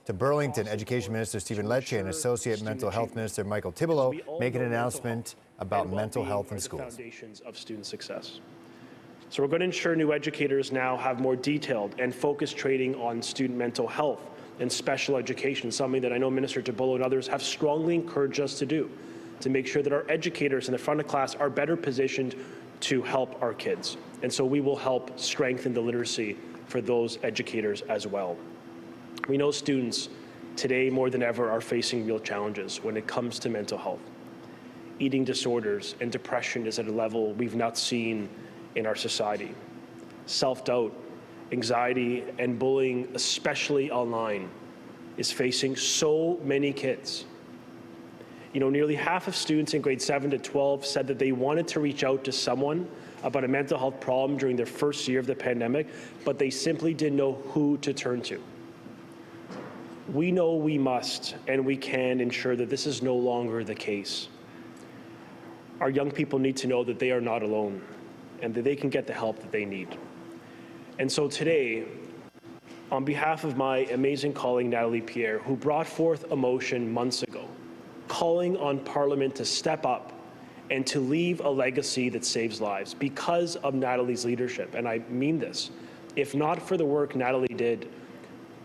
to Burlington. Education Minister Stephen Lecce and Associate Mental Health Minister Michael Tibollo make an announcement about mental health in schools. Foundations of student success. So we're going to ensure new educators now have more detailed and focused training on student mental health and special education, something that I know Minister Tibollo and others have strongly encouraged us to do, to make sure that our educators in the front of class are better positioned to help our kids. And so we will help strengthen the literacy for those educators as well. We know students today more than ever are facing real challenges when it comes to mental health. Eating disorders and depression is at a level we've not seen in our society. Self-doubt, anxiety, and bullying, especially online, is facing so many kids. You know, nearly half of students in grades 7 to 12 said that they wanted to reach out to someone about a mental health problem during their first year of the pandemic, but they simply didn't know who to turn to. We know we must and we can ensure that this is no longer the case. Our young people need to know that they are not alone and that they can get the help that they need. And so today, on behalf of my amazing colleague, Natalie Pierre, who brought forth a motion months ago, calling on Parliament to step up and to leave a legacy that saves lives because of Natalie's leadership, and I mean this, if not for the work Natalie did,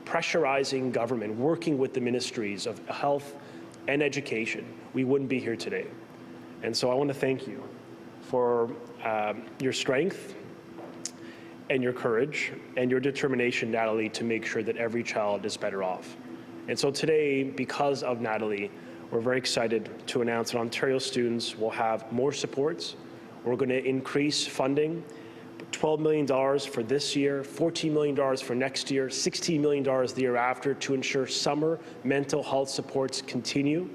pressurizing government, working with the ministries of health and education, we wouldn't be here today. And so I want to thank you for your strength and your courage and your determination, Natalie, to make sure that every child is better off. And so today, because of Natalie, we're very excited to announce that Ontario students will have more supports. We're going to increase funding, $12 million for this year, $14 million for next year, $16 million the year after to ensure summer mental health supports continue,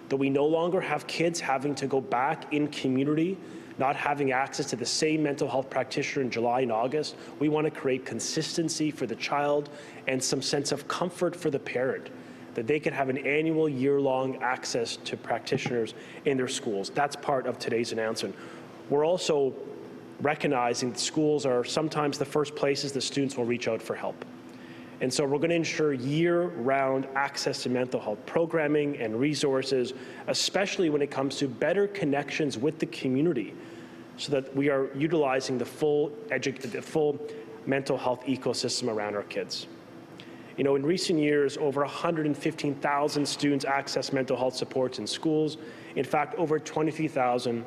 that we no longer have kids having to go back in community, not having access to the same mental health practitioner in July and August. We want to create consistency for the child and some sense of comfort for the parent, that they can have an annual year-long access to practitioners in their schools. That's part of today's announcement. We're also recognizing that schools are sometimes the first places that students will reach out for help. And so we're going to ensure year-round access to mental health programming and resources, especially when it comes to better connections with the community, so that we are utilizing the full mental health ecosystem around our kids. You know, in recent years, over 115,000 students access mental health supports in schools. In fact, over 23,000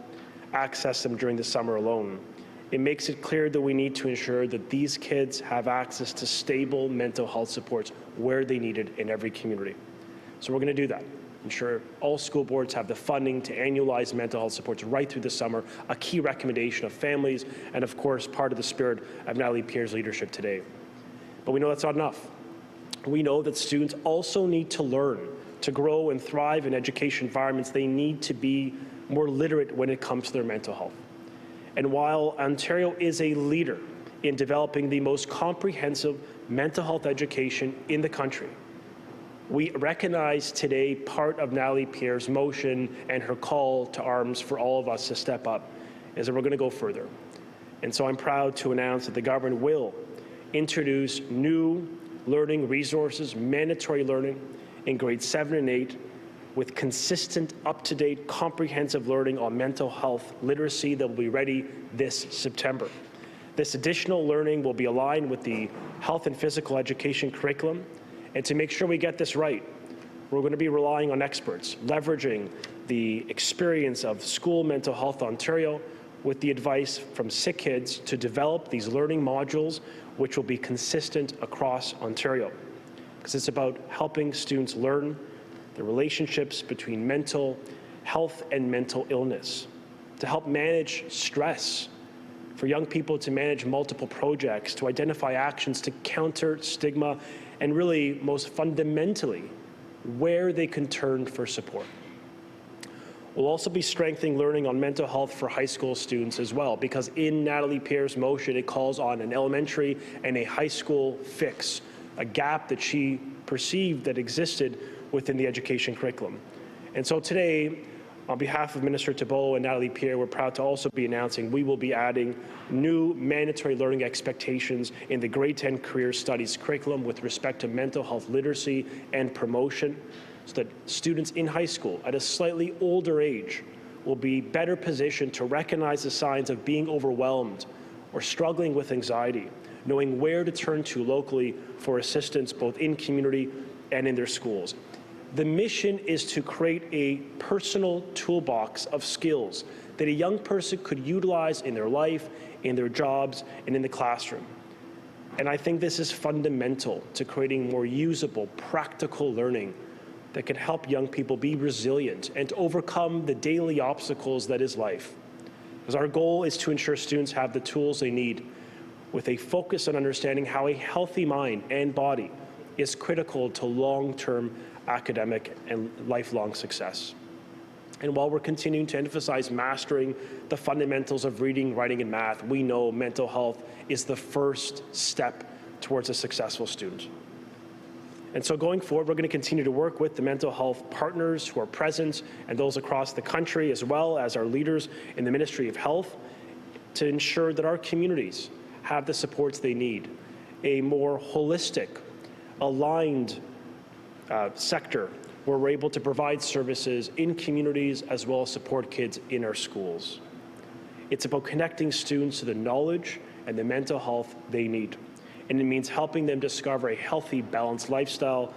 access them during the summer alone. It makes it clear that we need to ensure that these kids have access to stable mental health supports where they need it in every community. So we're going to do that. Ensure all school boards have the funding to annualize mental health supports right through the summer, a key recommendation of families, and of course, part of the spirit of Natalie Pierre's leadership today. But we know that's not enough. We know that students also need to learn, to grow and thrive in education environments. They need to be more literate when it comes to their mental health. And while Ontario is a leader in developing the most comprehensive mental health education in the country, we recognize today part of Natalie Pierre's motion and her call to arms for all of us to step up is that we're going to go further. And so I'm proud to announce that the government will introduce new learning resources, mandatory learning in grades 7 and 8, with consistent, up-to-date, comprehensive learning on mental health literacy that will be ready this September. This additional learning will be aligned with the health and physical education curriculum. And to make sure we get this right, we're going to be relying on experts, leveraging the experience of School Mental Health Ontario with the advice from Sick Kids to develop these learning modules which will be consistent across Ontario. Because it's about helping students learn the relationships between mental health and mental illness, to help manage stress, for young people to manage multiple projects, to identify actions to counter stigma, and really, most fundamentally, where they can turn for support. We'll also be strengthening learning on mental health for high school students as well, because in Natalie Pierre's motion, it calls on an elementary and a high school fix, a gap that she perceived that existed within the education curriculum. And so today, On behalf of Minister Tibollo and Natalie Pierre, we're proud to also be announcing we will be adding new mandatory learning expectations in the grade 10 career studies curriculum with respect to mental health literacy and promotion, so that students in high school at a slightly older age will be better positioned to recognize the signs of being overwhelmed or struggling with anxiety, knowing where to turn to locally for assistance both in community and in their schools. The mission is to create a personal toolbox of skills that a young person could utilize in their life, in their jobs, and in the classroom. And I think this is fundamental to creating more usable, practical learning that can help young people be resilient and to overcome the daily obstacles that is life. Because our goal is to ensure students have the tools they need with a focus on understanding how a healthy mind and body is critical to long-term academic and lifelong success. And while we're continuing to emphasize mastering the fundamentals of reading, writing, and math, we know mental health is the first step towards a successful student. And so going forward, we're going to continue to work with the mental health partners who are present and those across the country, as well as our leaders in the Ministry of Health, to ensure that our communities have the supports they need, a more holistic, aligned sector where we're able to provide services in communities as well as support kids in our schools. It's about connecting students to the knowledge and the mental health they need. And it means helping them discover a healthy, balanced lifestyle.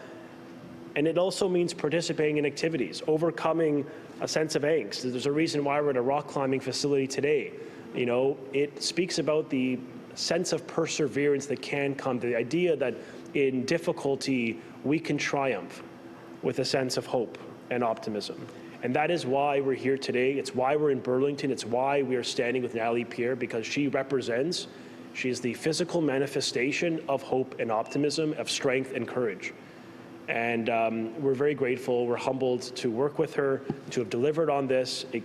And it also means participating in activities, overcoming a sense of angst. There's a reason why we're at a rock climbing facility today. You know, it speaks about the sense of perseverance that can come, the idea that in difficulty, we can triumph with a sense of hope and optimism. And that is why we're here today. It's why we're in Burlington. It's why we are standing with Natalie Pierre, because she is the physical manifestation of hope and optimism, of strength and courage. And we're very grateful. We're humbled to work with her, to have delivered on this. It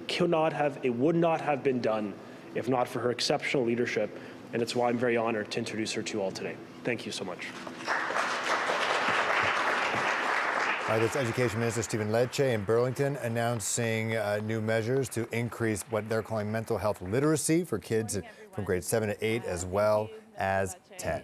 would not have been done if not for her exceptional leadership. And it's why I'm very honored to introduce her to you all today. Thank you so much. All right, that's Education Minister Stephen Lecce in Burlington announcing new measures to increase what they're calling mental health literacy for kids from grades 7 to 8 as well as 10.